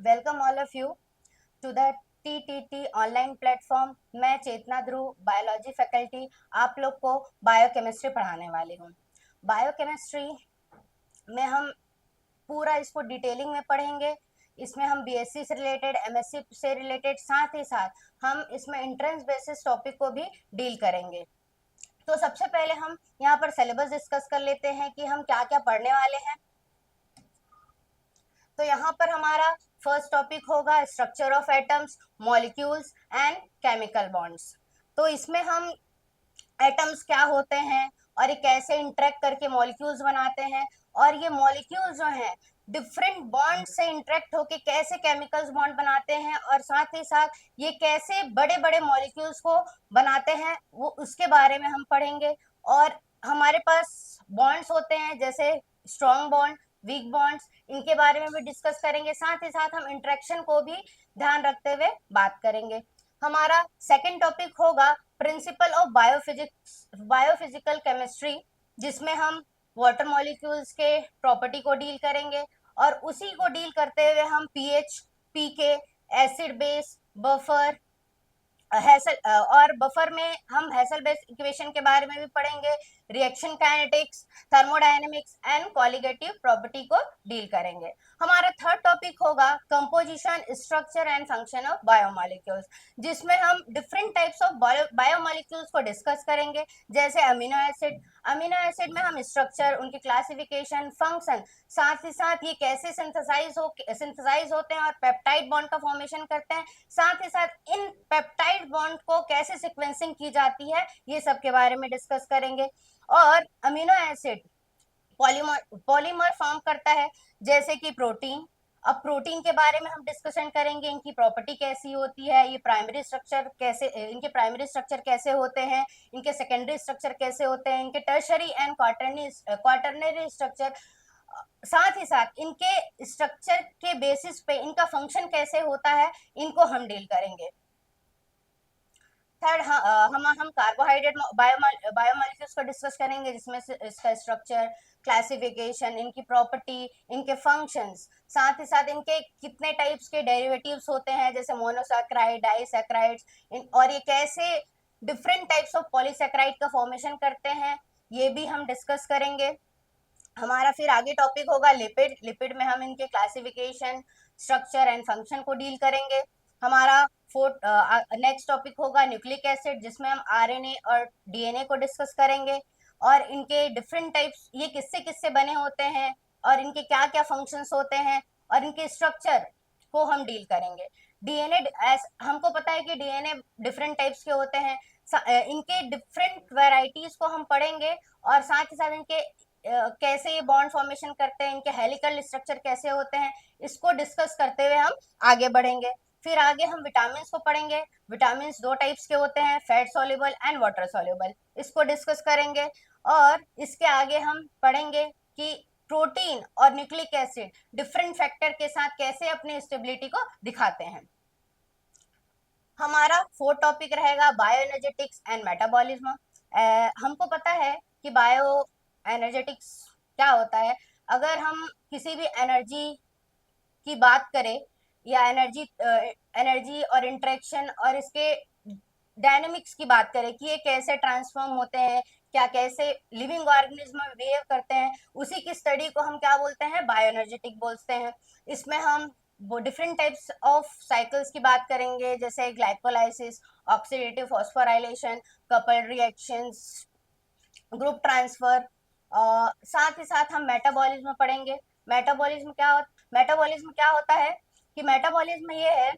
Welcome all of you to the TTT online platform. मैं चेतना ध्रुव, biology faculty, आप लोग को बायोकेमिस्ट्री पढ़ाने वाली हूँ। बायोकेमिस्ट्री में हम पूरा इसको डिटेलिंग में पढ़ेंगे। इसमें हम बीएससी से रिलेटेड, एमएससी से रिलेटेड, साथ ही साथ हम इसमें एंट्रेंस बेसिस टॉपिक को भी डील करेंगे। तो सबसे पहले हम यहाँ पर सिलेबस डिस्कस कर लेते हैं कि हम क्या क्या पढ़ने वाले हैं। तो यहाँ पर हमारा फर्स्ट टॉपिक होगा structure of atoms, molecules and chemical bonds. तो इसमें हम एटम्स क्या होते हैं और ये कैसे इंटरेक्ट करके मॉलिक्यूल्स बनाते हैं, और ये मॉलिक्यूल्स जो हैं डिफरेंट बॉन्ड से इंटरेक्ट होके कैसे केमिकल्स बॉन्ड बनाते हैं, और साथ ही साथ ये कैसे बड़े बड़े मॉलिक्यूल्स को बनाते हैं, वो उसके बारे में हम पढ़ेंगे। और हमारे पास बॉन्ड्स होते हैं जैसे स्ट्रॉन्ग बॉन्ड, वीक बॉन्ड्स, इनके बारे में भी डिस्कस करेंगे। साथ ही साथ हम इंटरेक्शन को भी ध्यान रखते हुए बात करेंगे। हमारा सेकंड टॉपिक होगा प्रिंसिपल ऑफ बायोफिजिकल केमिस्ट्री, जिसमें हम वाटर मॉलिक्यूल्स के प्रॉपर्टी को डील करेंगे, और उसी को डील करते हुए हम पीएच, पीके, एसिड बेस, बफर, और बफर में हम हेसल-बेस इक्वेशन के बारे में भी पढ़ेंगे। Reaction kinetics, thermodynamics and colligative property को डील करेंगे। हमारा थर्ड टॉपिक होगा composition, structure and function of biomolecules, जिसमें हम डिफरेंट टाइप्स ऑफ बायोमॉलिक्यूल्स को डिस्कस करेंगे, जैसे अमीनो एसिड। अमीनो एसिड में हम स्ट्रक्चर, उनकी क्लासिफिकेशन, फंक्शन, साथ ही साथ ये कैसे सिंथेसाइज होते हैं और पेप्टाइड बॉन्ड का फॉर्मेशन करते हैं, साथ ही साथ इन पेप्टाइड बॉन्ड को कैसे सीक्वेंसिंग की जाती है, ये सब के बारे में डिस्कस करेंगे। और amino acid polymer polymer form करता है, जैसे कि प्रोटीन। अब प्रोटीन के बारे में हम डिस्कशन करेंगे, इनकी प्रॉपर्टी कैसी होती है, ये प्राइमरी स्ट्रक्चर कैसे, इनके प्राइमरी स्ट्रक्चर कैसे होते हैं, इनके सेकेंडरी स्ट्रक्चर कैसे होते हैं, इनके टर्शरी एंड क्वाटरनरी स्ट्रक्चर, साथ ही साथ इनके स्ट्रक्चर के बेसिस पे इनका फंक्शन कैसे होता है, इनको हम डील करेंगे। थर्ड हम कार्बोहाइड्रेट बायोमॉलिक्यूल्स को डिस्कस करेंगे, जिसमें से इसका स्ट्रक्चर, क्लासिफिकेशन, इनकी प्रॉपर्टी, इनके फंक्शंस, साथ ही साथ इनके कितने टाइप्स के डेरिवेटिव्स होते हैं, जैसे मोनोसैकेराइड, डाइसैकेराइड्स, और ये कैसे डिफरेंट टाइप्स ऑफ पॉलीसैकेराइड का फॉर्मेशन करते हैं, ये भी हम डिस्कस करेंगे। हमारा फिर आगे टॉपिक होगा लिपिड। लिपिड में हम इनके क्लासिफिकेशन, स्ट्रक्चर एंड फंक्शन को डील करेंगे। हमारा फोर्थ नेक्स्ट टॉपिक होगा न्यूक्लिक एसिड, जिसमें हम आरएनए और डीएनए को डिस्कस करेंगे, और इनके डिफरेंट टाइप्स, ये किससे किससे बने होते हैं, और इनके क्या क्या फंक्शंस होते हैं, और इनके स्ट्रक्चर को हम डील करेंगे। डीएनए, हमको पता है कि डीएनए डिफरेंट टाइप्स के होते हैं, इनके डिफरेंट वेराइटीज को हम पढ़ेंगे, और साथ ही साथ इनके कैसे ये बॉन्ड फॉर्मेशन करते हैं, इनके हेलिकल स्ट्रक्चर कैसे होते हैं, इसको डिस्कस करते हुए हम आगे बढ़ेंगे। फिर आगे हम विटामिन को पढ़ेंगे। विटामिन दो टाइप्स के होते हैं, fat soluble and water soluble, इसको डिस्कस करेंगे। और इसके आगे हम पढ़ेंगे कि प्रोटीन और न्यूक्लिक एसिड डिफरेंट फैक्टर के साथ कैसे अपनी स्टेबिलिटी को दिखाते हैं। हमारा फोर्थ टॉपिक रहेगा बायो एनर्जेटिक्स एंड मेटाबॉलिज्म। हमको पता है कि बायो एनर्जेटिक्स क्या होता है। अगर हम किसी भी एनर्जी की बात करें, या एनर्जी और इंटरेक्शन और इसके डायनेमिक्स की बात करें कि ये कैसे ट्रांसफॉर्म होते हैं, क्या कैसे लिविंग ऑर्गेनिज्म में बिहेव करते हैं, उसी की स्टडी को हम क्या बोलते हैं, बायोएनर्जेटिक बोलते हैं। इसमें हम वो डिफरेंट टाइप्स ऑफ साइकिल्स की बात करेंगे, जैसे glycolysis, oxidative phosphorylation, coupled reactions, group transfer, साथ ही साथ हम मेटाबॉलिज्म पढ़ेंगे। मेटाबॉलिज्म क्या होता है कि मेटाबॉलिज्म ये है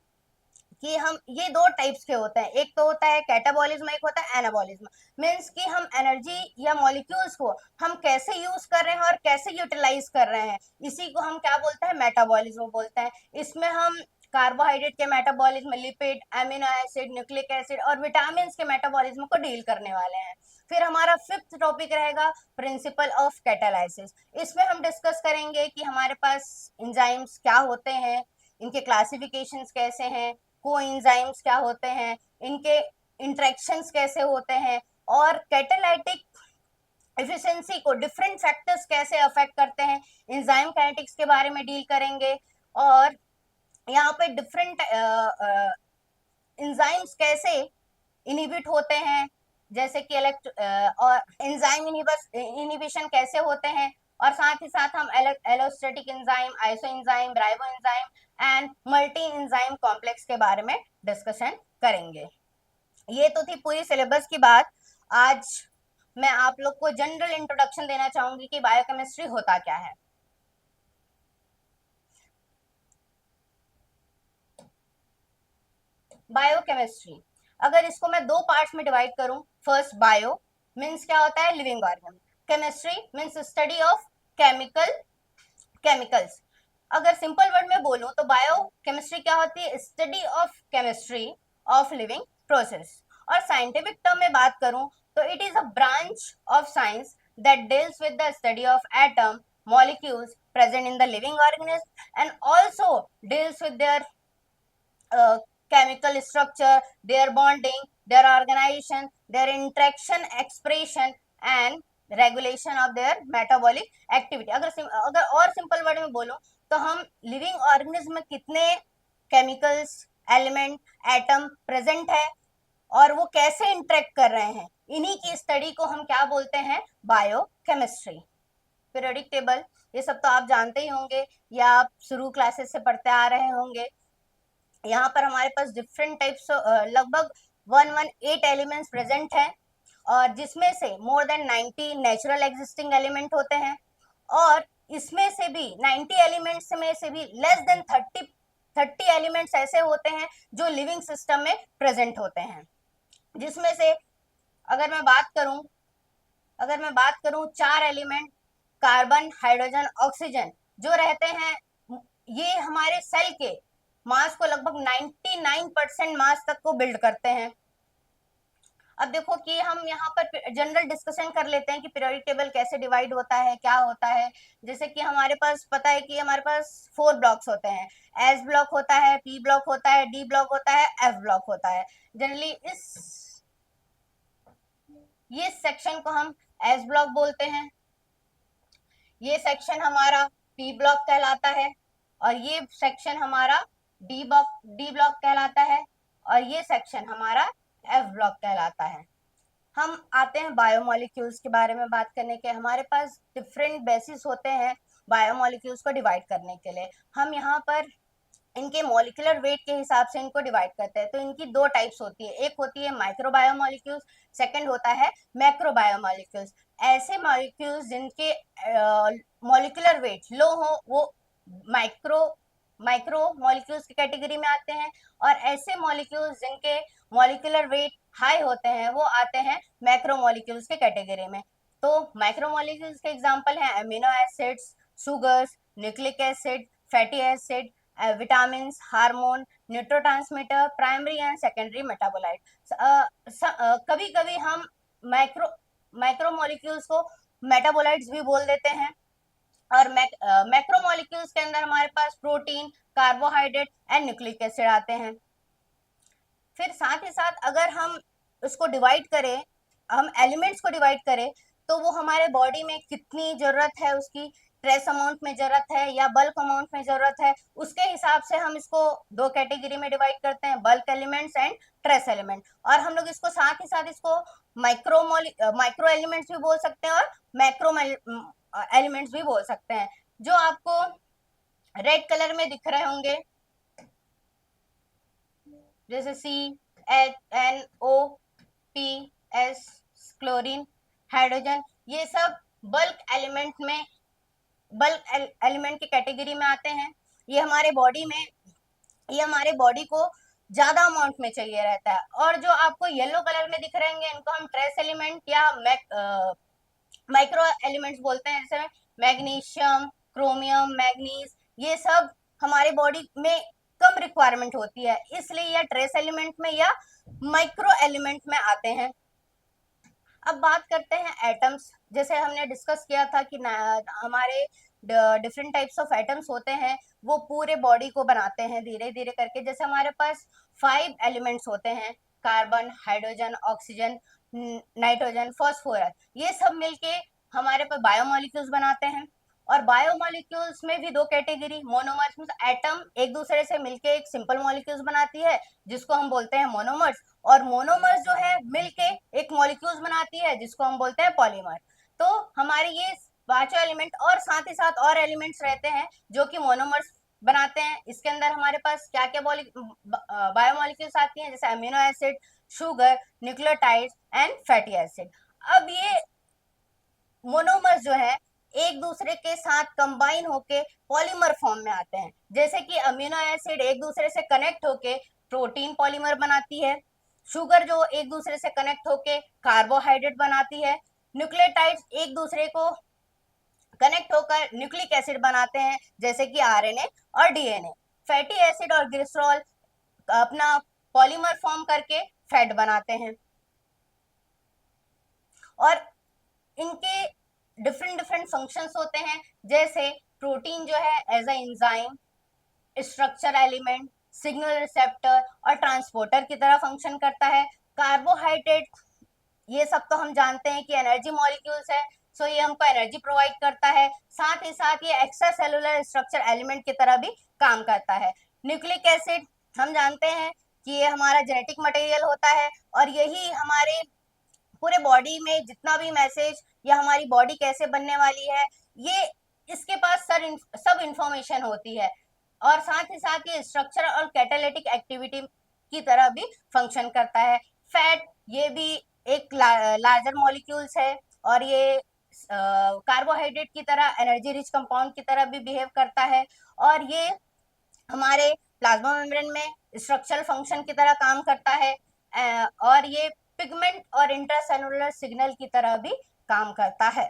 कि हम, ये दो टाइप्स के होते हैं, एक तो होता है कैटाबॉलिज्म, एक होता है एनाबॉलिज्म। मीन्स कि हम एनर्जी या मॉलिक्यूल्स को हम कैसे यूज कर रहे हैं और कैसे यूटिलाइज कर रहे हैं, इसी को हम क्या बोलते हैं, मेटाबॉलिज्म बोलते हैं। इसमें हम कार्बोहाइड्रेट के metabolism, lipid, amino acid, nucleic acid और विटामिन के मेटाबॉलिज्म को डील करने वाले हैं। फिर हमारा फिफ्थ टॉपिक रहेगा प्रिंसिपल ऑफ कैटालाइसिस। इसमें हम डिस्कस करेंगे कि हमारे पास एंजाइम्स क्या होते हैं, इनके क्लासिफिकेशंस कैसे हैं, कोएंजाइम्स क्या होते हैं, इनके इंटरेक्शंस कैसे होते हैं, और कैटालाइटिक एफिशिएंसी को डिफरेंट फैक्टर्स कैसे अफेक्ट करते हैं, एंजाइम काइनेटिक्स के बारे में डील करेंगे। और यहाँ पे डिफरेंट एंजाइम्स कैसे इनिबिट होते हैं, जैसे कि और एंजाइम इनिबिशन कैसे होते हैं, और साथ ही साथ हम allosteric enzyme, iso enzyme, ribo enzyme and multi enzyme complex के बारे में डिस्कशन करेंगे। ये तो थी पूरी सिलेबस की बात। आज मैं आप लोग को जनरल इंट्रोडक्शन देना चाहूंगी कि बायोकेमिस्ट्री होता क्या है। बायोकेमिस्ट्री, अगर इसको मैं दो पार्ट्स में डिवाइड करूं, फर्स्ट बायो मीन्स क्या होता है, living organ, chemistry means study of chemicals. अगर सिंपल वर्ड में बोलूं तो बायो केमिस्ट्री क्या होती है, study of chemistry of living process. और साइंटिफिक टर्म में बात करूं तो it is a branch of science that deals with the study of atom molecules present in the living organism and also deals with their chemical structure, their bonding, their organization, their interaction, expression and regulation of their metabolic activity. अगर और simple word में बोलो तो हम living organism में कितने chemicals, element, atom present है और वो कैसे इंटरेक्ट कर रहे हैं, इन्हीं की स्टडी को हम क्या बोलते हैं, बायोकेमिस्ट्री। पीरियोडिक टेबल ये सब तो आप जानते ही होंगे या आप शुरू क्लासेस से पढ़ते आ रहे होंगे। यहाँ पर हमारे पास डिफरेंट टाइप्स लगभग 118 एलिमेंट्स प्रेजेंट हैं और जिसमें से more than 90 natural existing element होते हैं और इसमें से भी 90 एलिमेंट्स में से भी लेस देन 30 एलिमेंट्स ऐसे होते हैं जो लिविंग सिस्टम में प्रेजेंट होते हैं। जिसमें से अगर मैं बात करूं 4 एलिमेंट कार्बन, हाइड्रोजन, ऑक्सीजन जो रहते हैं, ये हमारे सेल के मास को लगभग 99% मास तक को बिल्ड करते हैं। अब देखो कि हम यहाँ पर जनरल डिस्कशन कर लेते हैं कि पीरियोडिक टेबल कैसे डिवाइड होता है, क्या होता है। जैसे कि हमारे पास पता है कि हमारे पास 4 ब्लॉक्स होते हैं, एस ब्लॉक होता है, पी ब्लॉक होता है, डी ब्लॉक होता है, एफ ब्लॉक होता है। जनरली ये सेक्शन को हम एस ब्लॉक बोलते हैं, ये सेक्शन हमारा पी ब्लॉक कहलाता है और ये सेक्शन हमारा डी ब्लॉक कहलाता है और ये सेक्शन हमारा एफ ब्लॉक कहलाता है। हम आते हैं बायोमोलिक्यूल्स के बारे में बात करने के। हमारे पास डिफरेंट बेसिस होते हैं बायोमोलिक्यूल्स को डिवाइड करने के लिए। हम यहाँ पर इनके मॉलिक्यूलर वेट के हिसाब से इनको डिवाइड करते हैं। तो इनकी दो टाइप्स होती है, एक होती है माइक्रोबायोमोलिक्यूल्स, सेकंड होता है मैक्रोबायोमोलिक्यूल्स। ऐसे मॉलिक्यूल्स जिनके मॉलिक्यूलर वेट लो हो वो माइक्रो मॉलिक्यूल्स की कैटेगरी में आते हैं और ऐसे मॉलिक्यूल्स जिनके मॉलिक्यूलर वेट हाई होते हैं वो आते हैं मैक्रो मॉलिक्यूल्स के कैटेगरी में। तो माइक्रो मॉलिक्यूल्स के एग्जांपल हैं amino acids, sugars, nucleic acid, fatty acid, vitamin, hormone, neurotransmitter, primary and secondary metabolite. कभी कभी हम माइक्रो मॉलिक्यूल्स को मेटाबोलाइट्स भी बोल देते हैं। और मैक्रो मॉलिक्यूल्स के अंदर हमारे पास protein, carbohydrate and nucleic acid आते हैं। फिर साथ ही साथ अगर हम उसको डिवाइड करें, हम एलिमेंट्स को डिवाइड करें तो वो हमारे बॉडी में कितनी जरूरत है, उसकी ट्रेस अमाउंट में जरूरत है या बल्क अमाउंट में जरूरत है, उसके हिसाब से हम इसको दो कैटेगरी में डिवाइड करते हैं, bulk elements and trace element. और हम लोग इसको साथ ही साथ इसको माइक्रो एलिमेंट्स भी बोल सकते हैं और मैक्रो एलिमेंट्स भी बोल सकते हैं। जो आपको रेड कलर में दिख रहे होंगे जैसे CH NO, P, S, chlorine, hydrogen, ये सब बल्क एलिमेंट की कैटेगरी में आते हैं। ये हमारे बॉडी को ज्यादा अमाउंट में चाहिए रहता है। और जो आपको येलो कलर में दिख रहे होंगे इनको हम ट्रेस एलिमेंट या माइक्रो एलिमेंट्स बोलते हैं, जैसे मैग्नीशियम, क्रोमियम, मैग्नीज, ये सब हमारे बॉडी में कम रिक्वायरमेंट होती है, इसलिए या ट्रेस एलिमेंट में या माइक्रो एलिमेंट में आते हैं। अब बात करते हैं एटम्स। जैसे हमने डिस्कस किया था कि हमारे डिफरेंट टाइप्स ऑफ एटम्स होते हैं, वो पूरे बॉडी को बनाते हैं धीरे धीरे करके। जैसे हमारे पास 5 एलिमेंट्स होते हैं, carbon, hydrogen, oxygen, nitrogen, phosphorus, ये सब मिलके हमारे पास बायोमोलिक्यूल्स बनाते हैं। और बायोमोलिक्यूल्स में भी दो कैटेगरी, मोनोमर्स मींस एटम एक दूसरे से मिलके एक सिंपल मॉलिक्यूल्स बनाती है जिसको हम बोलते हैं मोनोमर्स, और मोनोमर्स जो है मिलके एक मॉलिक्यूल्स बनाती है जिसको हम बोलते हैं पॉलीमर। तो हमारे ये पांचों एलिमेंट और साथ ही साथ और एलिमेंट्स रहते हैं जो कि मोनोमर्स बनाते हैं। इसके अंदर हमारे पास क्या क्या बायोमोलिक्यूल्स आती हैं, जैसे amino acid, sugar, nucleotides and fatty acid. अब ये मोनोमर्स जो है एक दूसरे के साथ कंबाइन होके पॉलीमर फॉर्म में आते हैं, जैसे कि अमीनो एसिड एक दूसरे से कनेक्ट होके प्रोटीन पॉलीमर बनाती है, शुगर जो एक दूसरे से कनेक्ट होके कार्बोहाइड्रेट बनाती है, न्यूक्लियोटाइड्स एक दूसरे को कनेक्ट होकर न्यूक्लिक एसिड बनाते हैं जैसे कि आरएनए और डीएनए, फैटी एसिड और ग्लिसरॉल अपना पॉलीमर फॉर्म करके फैट बनाते हैं। और इनके डिफरेंट डिफरेंट फंक्शंस होते हैं, जैसे प्रोटीन जो है as a enzyme, structure element, signal receptor और ट्रांसपोर्टर की तरह फंक्शन करता है। कार्बोहाइड्रेट ये सब तो हम जानते हैं कि एनर्जी मॉलिक्यूल्स है, सो ये हमको एनर्जी प्रोवाइड करता है, साथ ही साथ ये एक्स्ट्रा सेलुलर स्ट्रक्चर एलिमेंट की तरह भी काम करता है। न्यूक्लिक एसिड हम जानते हैं कि ये हमारा जेनेटिक मटेरियल होता है, और यही हमारे पूरे बॉडी में जितना भी मैसेज या हमारी बॉडी कैसे बनने वाली है, ये इसके पास सब इंफॉर्मेशन होती है, और साथ ही साथ ये स्ट्रक्चर और कैटालिटिक एक्टिविटी की तरह भी फंक्शन करता है। फैट ये भी एक लार्जर मॉलिक्यूल्स है, और ये कार्बोहाइड्रेट की तरह एनर्जी रिच कंपाउंड की तरह भी बिहेव करता है, और ये हमारे प्लाज्मा मेम्ब्रेन में स्ट्रक्चरल फंक्शन की तरह काम करता है, और ये पिगमेंट और इंट्रासेलुलर सिग्नल की तरह भी काम करता है।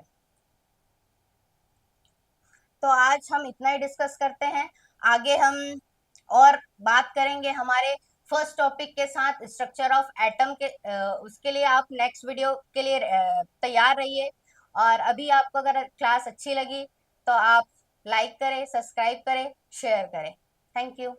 तो आज हम इतना ही डिस्कस करते हैं, आगे हम और बात करेंगे हमारे फर्स्ट टॉपिक के साथ स्ट्रक्चर ऑफ एटम के। उसके लिए आप नेक्स्ट वीडियो के लिए तैयार रहिए, और अभी आपको अगर क्लास अच्छी लगी तो आप लाइक करें, सब्सक्राइब करें, शेयर करें। Thank you.